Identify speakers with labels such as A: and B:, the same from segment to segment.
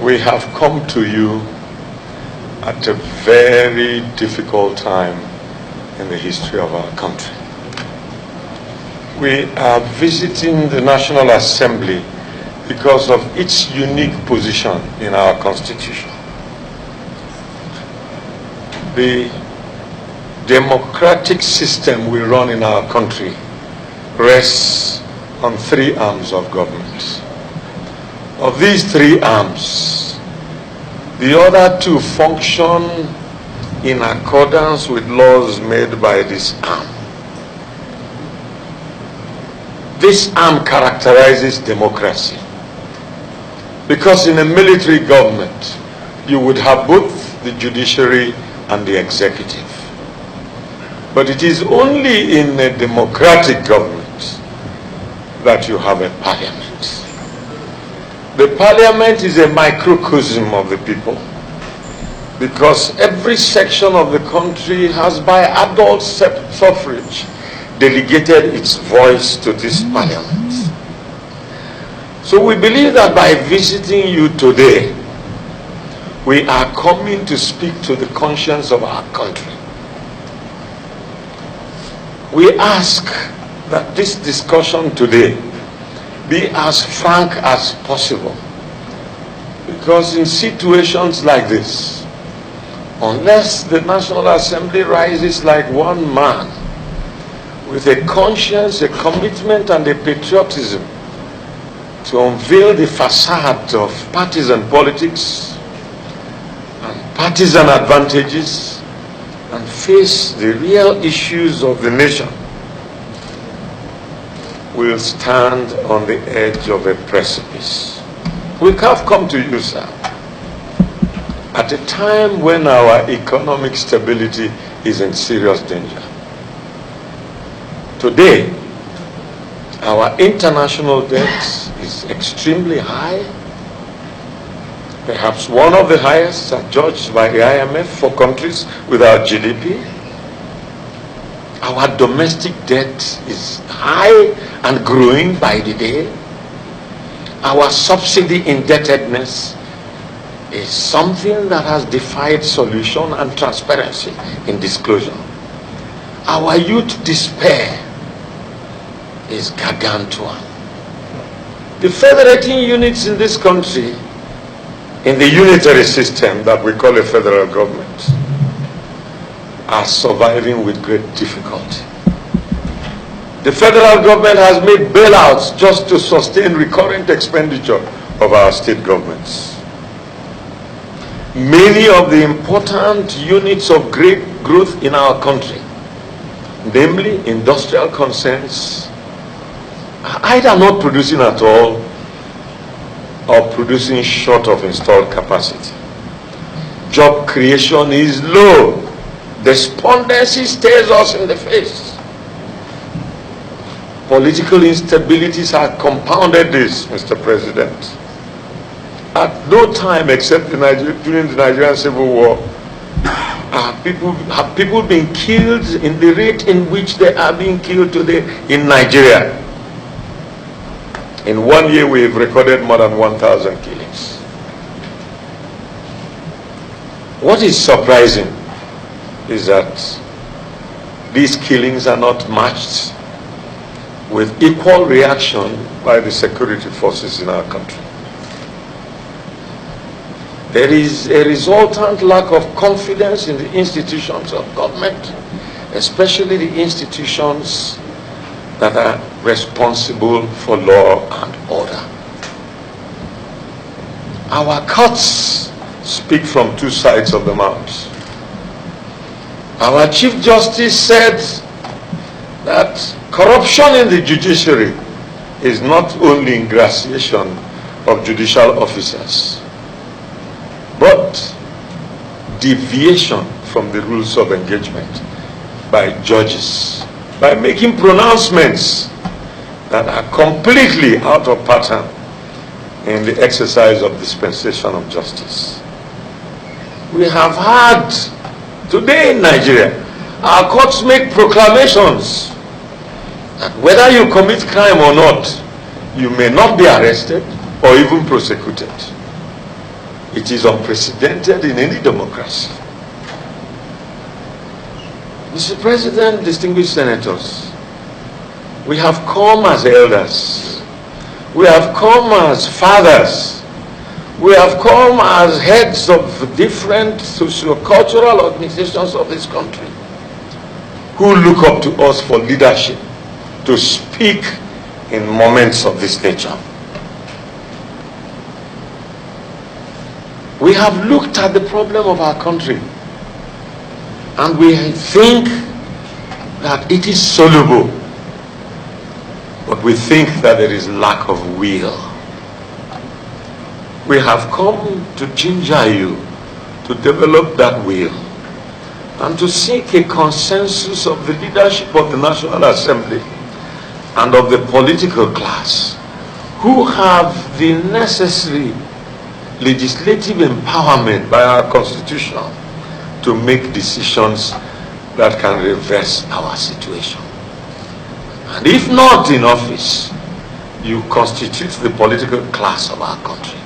A: We have come to you at a very difficult time in the history of our country. We are visiting the National Assembly because of its unique position in our Constitution. The democratic system we run in our country rests on three arms of government. Of these three arms, the other two function in accordance with laws made by this arm. This arm characterizes democracy, because in a military government, you would have both the judiciary and the executive. But it is only in a democratic government that you have a parliament. The parliament is a microcosm of the people, because every section of the country has, by adult suffrage, delegated its voice to this parliament. So we believe that by visiting you today, we are coming to speak to the conscience of our country. We ask that this discussion today be as frank as possible, because in situations like this, unless the National Assembly rises like one man with a conscience, a commitment, and a patriotism to unveil the facade of partisan politics and partisan advantages and face the real issues of the nation, will stand on the edge of a precipice. We have come to you, sir, at a time when our economic stability is in serious danger. Today, our international debt is extremely high, perhaps one of the highest judged by the IMF for countries with our GDP. Our domestic debt is high and growing by the day. Our subsidy indebtedness is something that has defied solution and transparency in disclosure. Our youth despair is gargantuan. The federating units in this country, in the unitary system that we call a federal government, are surviving with great difficulty. The federal government has made bailouts just to sustain recurrent expenditure of our state governments. Many of the important units of great growth in our country, namely industrial concerns, are either not producing at all or producing short of installed capacity. Job creation is low. Despondency stares us in the face. Political instabilities have compounded this, Mr. President. At no time except during the Nigerian Civil War have people been killed in the rate in which they are being killed today in Nigeria. In 1 year, we have recorded more than 1,000 killings. What is surprising is that these killings are not matched with equal reaction by the security forces in our country. There is a resultant lack of confidence in the institutions of government, especially the institutions that are responsible for law and order. Our courts speak from two sides of the mouth. Our Chief Justice said that corruption in the judiciary is not only ingratiation of judicial officers, but deviation from the rules of engagement by judges, by making pronouncements that are completely out of pattern in the exercise of dispensation of justice. We have had, today in Nigeria, our courts make proclamations that whether you commit crime or not, you may not be arrested or even prosecuted. It is unprecedented in any democracy. Mr. President, distinguished senators, we have come as elders. We have come as fathers. We have come as heads of different socio-cultural organizations of this country who look up to us for leadership to speak in moments of this nature. We have looked at the problem of our country and we think that it is soluble, but we think that there is lack of will. We have come to ginger you to develop that will and to seek a consensus of the leadership of the National Assembly and of the political class who have the necessary legislative empowerment by our Constitution to make decisions that can reverse our situation. And if not in office, you constitute the political class of our country.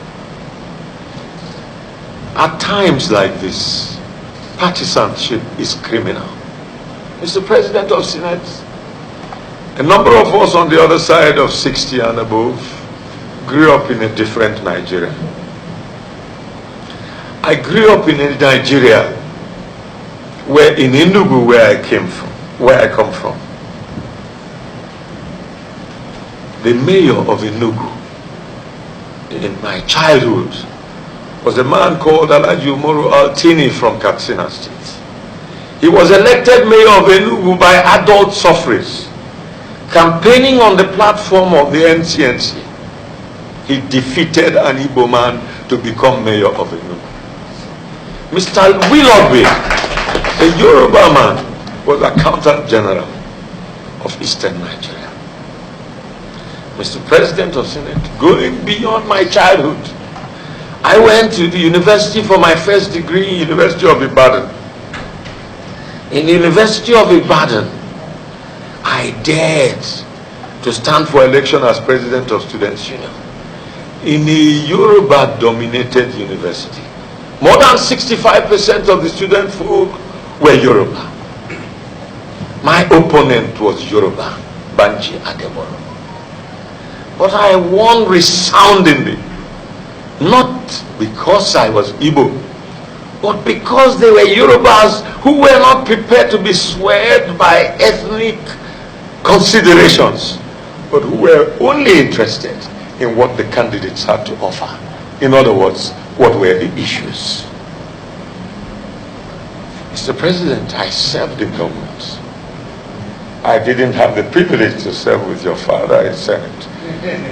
A: At times like this, partisanship is criminal. Mr. President of Senate, a number of us on the other side of 60 and above grew up in a different Nigeria. I grew up in a Nigeria where in Enugu, where I come from, the mayor of Enugu in my childhood was a man called Alhaji Umaru Altini from Katsina State. He was elected mayor of Enugu by adult suffrage, campaigning on the platform of the NCNC. He defeated an Igbo man to become mayor of Enugu. Mr. Willoughby, a Yoruba man, was Accountant General of Eastern Nigeria. Mr. President of Senate, going beyond my childhood, I went to the university for my first degree, University of Ibadan. In the University of Ibadan, I dared to stand for election as President of Students' Union in a Yoruba-dominated university. More than 65% of the student folk were Yoruba. My opponent was Yoruba, Banji Adeboro. But I won resoundingly, not because I was Igbo, but because they were Yorubas who were not prepared to be swayed by ethnic considerations, but who were only interested in what the candidates had to offer. In other words, what were the issues? Mr. President, I served in government. I didn't have the privilege to serve with your father in Senate.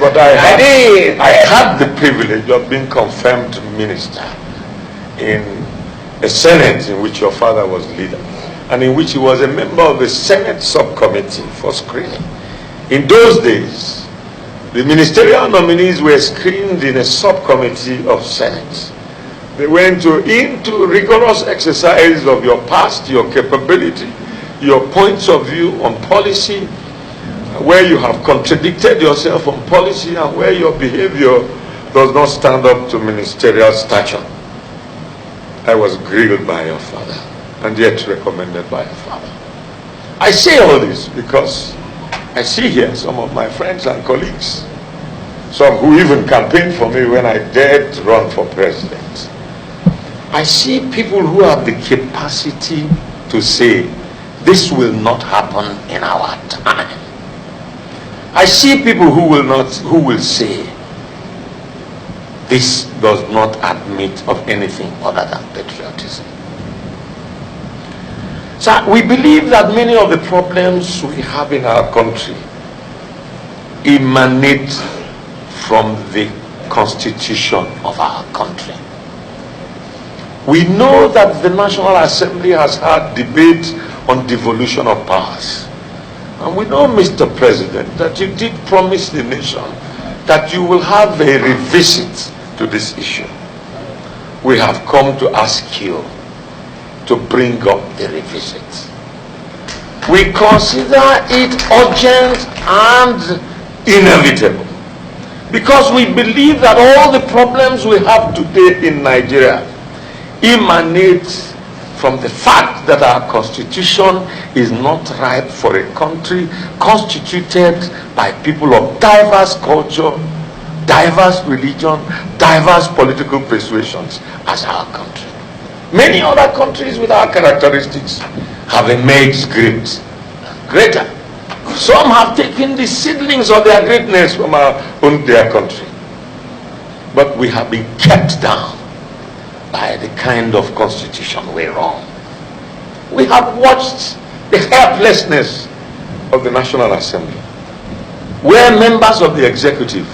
A: But I had the privilege of being confirmed minister in a Senate in which your father was leader and in which he was a member of the Senate subcommittee for screening. In those days, the ministerial nominees were screened in a subcommittee of Senate. They went into rigorous exercise of your past, your capability, your points of view on policy, where you have contradicted yourself on policy and where your behavior does not stand up to ministerial stature. I was grilled by your father and yet recommended by your father. I say all this because I see here some of my friends and colleagues, some who even campaigned for me when I dared to run for president. I see people who have the capacity to say, this will not happen in our time. I see people who will say, this does not admit of anything other than patriotism. So we believe that many of the problems we have in our country emanate from the constitution of our country. We know that the National Assembly has had debate on devolution of powers. And we know, Mr. President, that you did promise the nation that you will have a revisit to this issue. We have come to ask you to bring up the revisit. We consider it urgent and inevitable Because we believe that all the problems we have today in Nigeria emanate from the fact that our constitution is not ripe for a country constituted by people of diverse culture, diverse religion, diverse political persuasions as our country. Many other countries with our characteristics have emerged greater. Some have taken the seedlings of their greatness from their country. But we have been kept down by the kind of constitution we run. We have watched the helplessness of the National Assembly, where members of the executive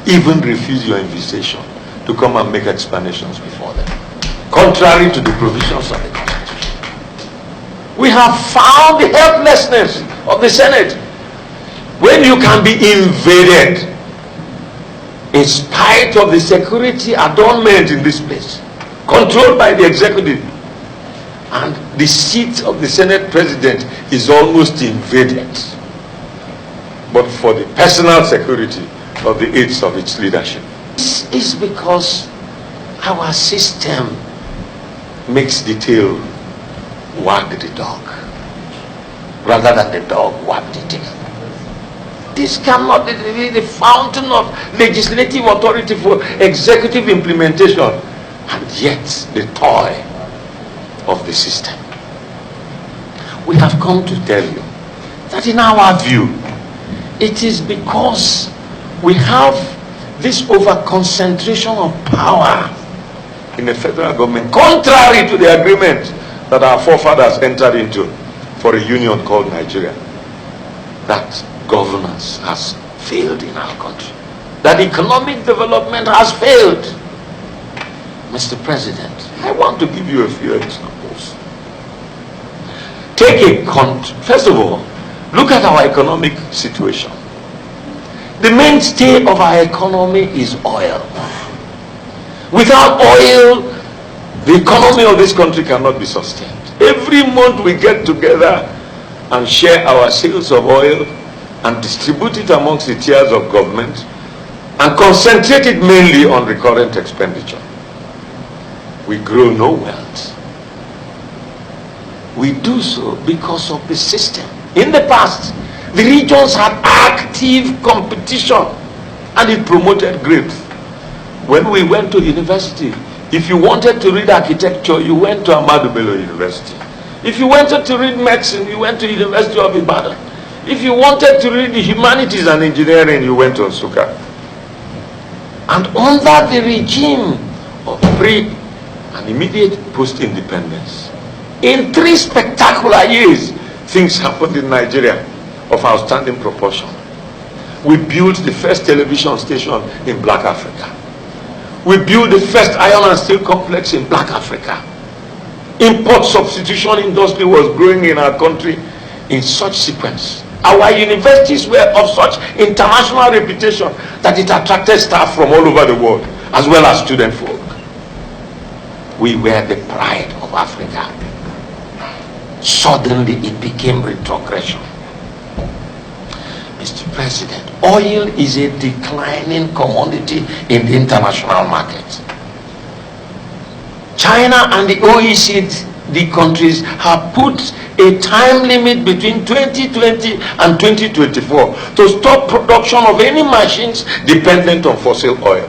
A: even refuse your invitation to come and make explanations before them, contrary to the provisions of the Constitution. We have found the helplessness of the Senate when you can be invaded in spite of the security adornment in this place, controlled by the executive, and the seat of the Senate president is almost invaded, but for the personal security of the aides of its leadership. This is because our system makes the tail wag the dog rather than the dog wag the tail. This cannot be the fountain of legislative authority for executive implementation, and yet the toy of the system. We have come to tell you that in our view, it is because we have this over-concentration of power in the federal government, contrary to the agreement that our forefathers entered into for a union called Nigeria, that governance has failed in our country, that economic development has failed. Mr. President, I want to give you a few examples. First of all, look at our economic situation. The mainstay of our economy is oil. Without oil, the economy of this country cannot be sustained. Every month we get together and share our sales of oil and distribute it amongst the tiers of government and concentrate it mainly on recurrent expenditure. We grow no wealth. We do so because of the system. In the past, the regions had active competition and it promoted growth. When we went to university, if you wanted to read architecture, you went to Ahmadu Bello University. If you wanted to read medicine, you went to University of Ibadan. If you wanted to read the humanities and engineering, you went to Asoqwa. And under the regime of pre and immediate post-independence, in 3 spectacular years, things happened in Nigeria of outstanding proportion. We built the first television station in Black Africa. We built the first iron and steel complex in Black Africa. Import substitution industry was growing in our country in such sequence. Our universities were of such international reputation that it attracted staff from all over the world, as well as student folk. We were the pride of Africa. Suddenly it became retrogression. Mr. President, oil is a declining commodity in the international market. China and the OECD countries have put a time limit between 2020 and 2024 to stop production of any machines dependent on fossil oil.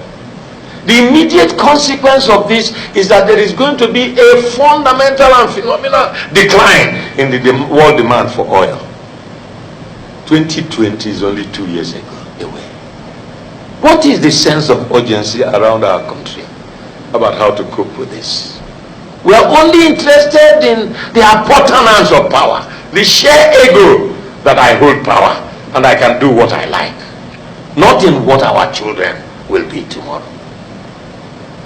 A: The immediate consequence of this is that there is going to be a fundamental and phenomenal decline in the world demand for oil. 2020 is only 2 years away. What is the sense of urgency around our country about how to cope with this? We are only interested in the appurtenance of power, the sheer ego that I hold power and I can do what I like, not in what our children will be tomorrow.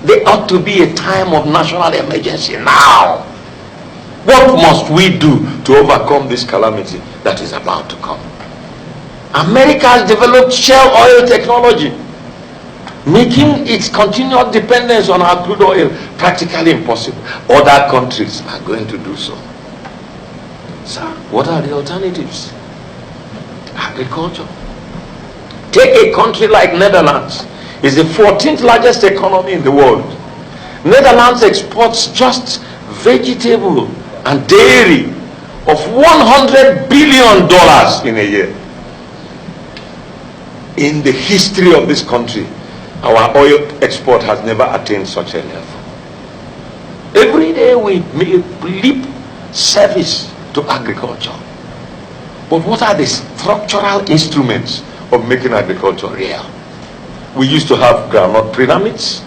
A: There ought to be a time of national emergency now. What must we do to overcome this calamity that is about to come? America has developed shale oil technology, making its continued dependence on our crude oil practically impossible. Other countries are going to do so. Sir, what are the alternatives? Agriculture. Take a country like Netherlands. It's the 14th largest economy in the world. Netherlands exports just vegetable and dairy of $100 billion in a year. In the history of this country, our oil export has never attained such a level. Every day we make lip service to agriculture. But what are the structural instruments of making agriculture real? We used to have groundnut pyramids.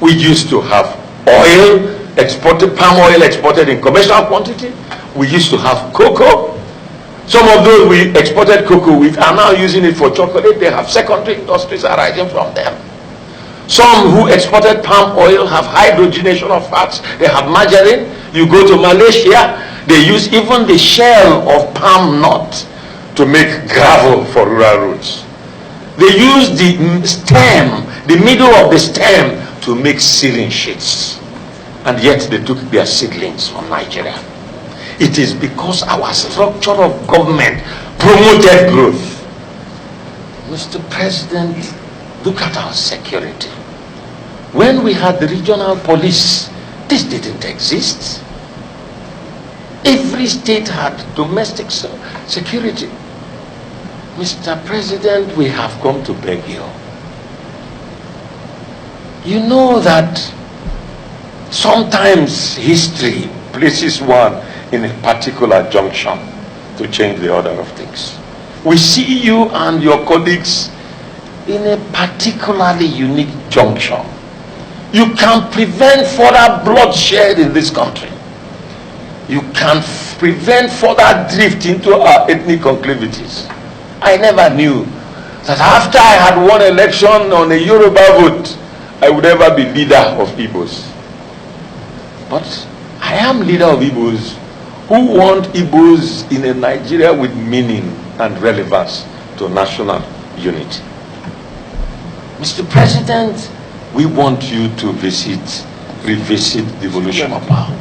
A: We used to have oil exported, palm oil exported in commercial quantity. We used to have cocoa. Some of those we exported cocoa with are now using it for chocolate. They have secondary industries arising from them. Some who exported palm oil have hydrogenation of fats. They have margarine. You go to Malaysia, they use even the shell of palm nut to make gravel for rural roads. They use the stem, the middle of the stem, to make ceiling sheets. And yet they took their seedlings from Nigeria. It is because our structure of government promoted growth. Mr. President, look at our security. When we had the regional police, this didn't exist. Every state had domestic security. Mr. President, we have come to beg you. You know that sometimes history places one in a particular junction to change the order of things. We see you and your colleagues in a particularly unique junction. You can prevent further bloodshed in this country. You can prevent further drift into our ethnic conclavities. I never knew that after I had won election on a Yoruba vote, I would ever be leader of Igbos. But I am leader of Igbos who want Igbos in a Nigeria with meaning and relevance to national unity. Mr. President, we want you to revisit devolution of power.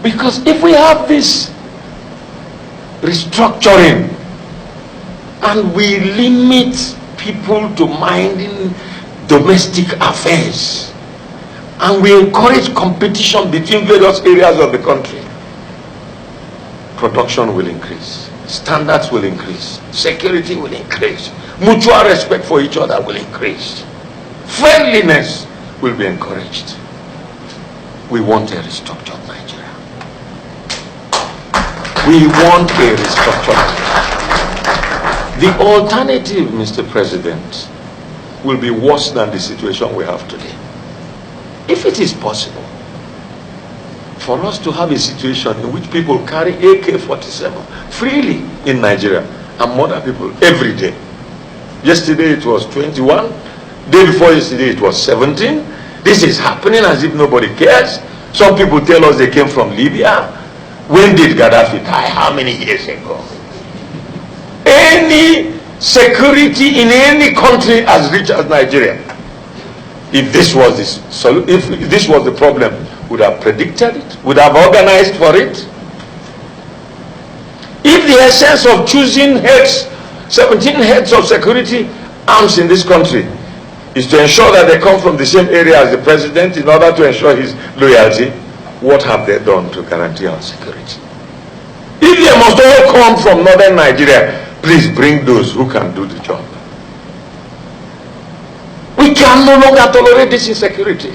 A: Because if we have this restructuring and we limit people to minding domestic affairs and we encourage competition between various areas of the country, production will increase, standards will increase, security will increase, mutual respect for each other will increase, friendliness will be encouraged. We want a restructured Nigeria. We want a restructured Nigeria. The alternative, Mr. President, will be worse than the situation we have today. If it is possible for us to have a situation in which people carry AK-47 freely in Nigeria and murder people every day. Yesterday it was 21, day before yesterday it was 17. This is happening as if nobody cares. Some people tell us they came from Libya. When did Gaddafi die? How many years ago? Any security in any country as rich as Nigeria, if this was the problem, would have predicted it, would have organized for it. If the essence of choosing 17 heads of security arms in this country is to ensure that they come from the same area as the president in order to ensure his loyalty, what have they done to guarantee our security? If they must all come from northern Nigeria, please bring those who can do the job. We can no longer tolerate this insecurity.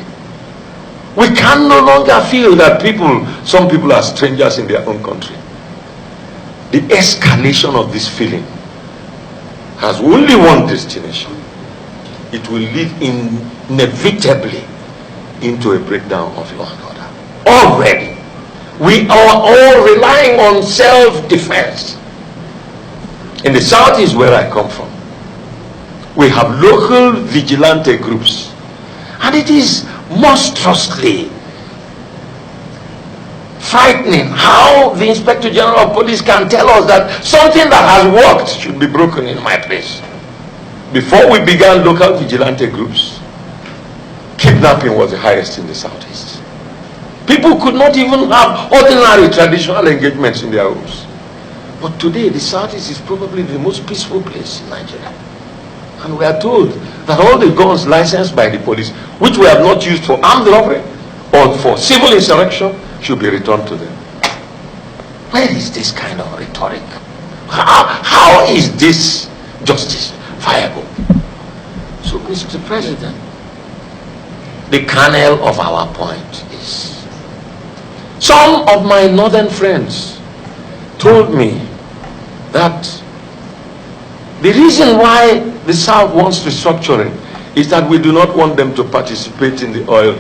A: We can no longer feel that some people are strangers in their own country. The escalation of this feeling has only one destination. It will lead inevitably into a breakdown of law and order. Already, we are all relying on self-defense. In the south is where I come from. We have local vigilante groups, and it is monstrously frightening how the Inspector General of Police can tell us that something that has worked should be broken in my place. Before we began local vigilante groups, kidnapping was the highest in the southeast. People could not even have ordinary traditional engagements in their homes. But today, the Southeast is probably the most peaceful place in Nigeria. And we are told that all the guns licensed by the police, which we have not used for armed robbery or for civil insurrection, should be returned to them. Where is this kind of rhetoric? How is this justice viable? So, Mr. President, the kernel of our point is, some of my northern friends told me that the reason why the South wants restructuring is that we do not want them to participate in the oil.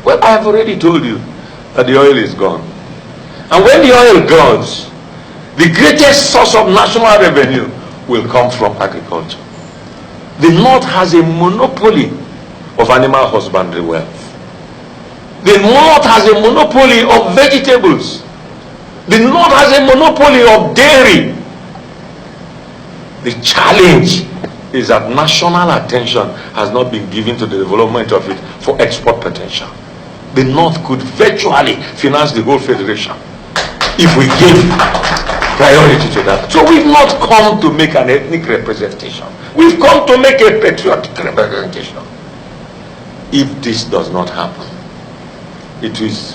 A: Well, I have already told you that the oil is gone. And when the oil goes, the greatest source of national revenue will come from agriculture. The North has a monopoly of animal husbandry wealth. The North has a monopoly of vegetables. The North has a monopoly of dairy. The challenge is that national attention has not been given to the development of it for export potential. The North could virtually finance the whole federation if we give priority to that. So we've not come to make an ethnic representation. We've come to make a patriotic representation. If this does not happen,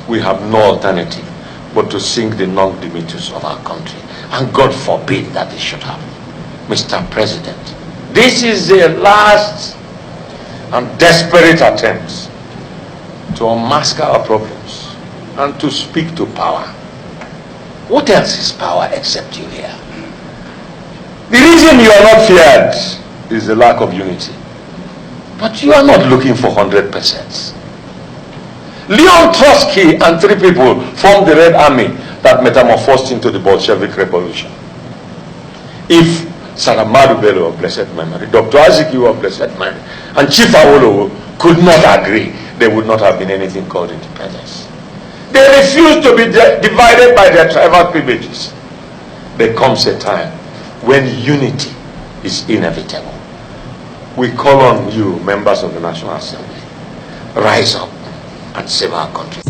A: we have no alternative but to sing the non-dimittus of our country. And God forbid that this should happen. Mr. President, this is the last and desperate attempt to unmask our problems and to speak to power. What else is power except you here? The reason you are not feared is the lack of unity. But you are not looking for 100%. Leon Trotsky and 3 people formed the Red Army that metamorphosed into the Bolshevik Revolution. If Saramadu Bello of blessed memory, Dr. Azikiwe of blessed memory, and Chief Awolowo could not agree, there would not have been anything called independence. They refused to be divided by their tribal privileges. There comes a time when unity is inevitable. We call on you, members of the National Assembly, rise up and save our country.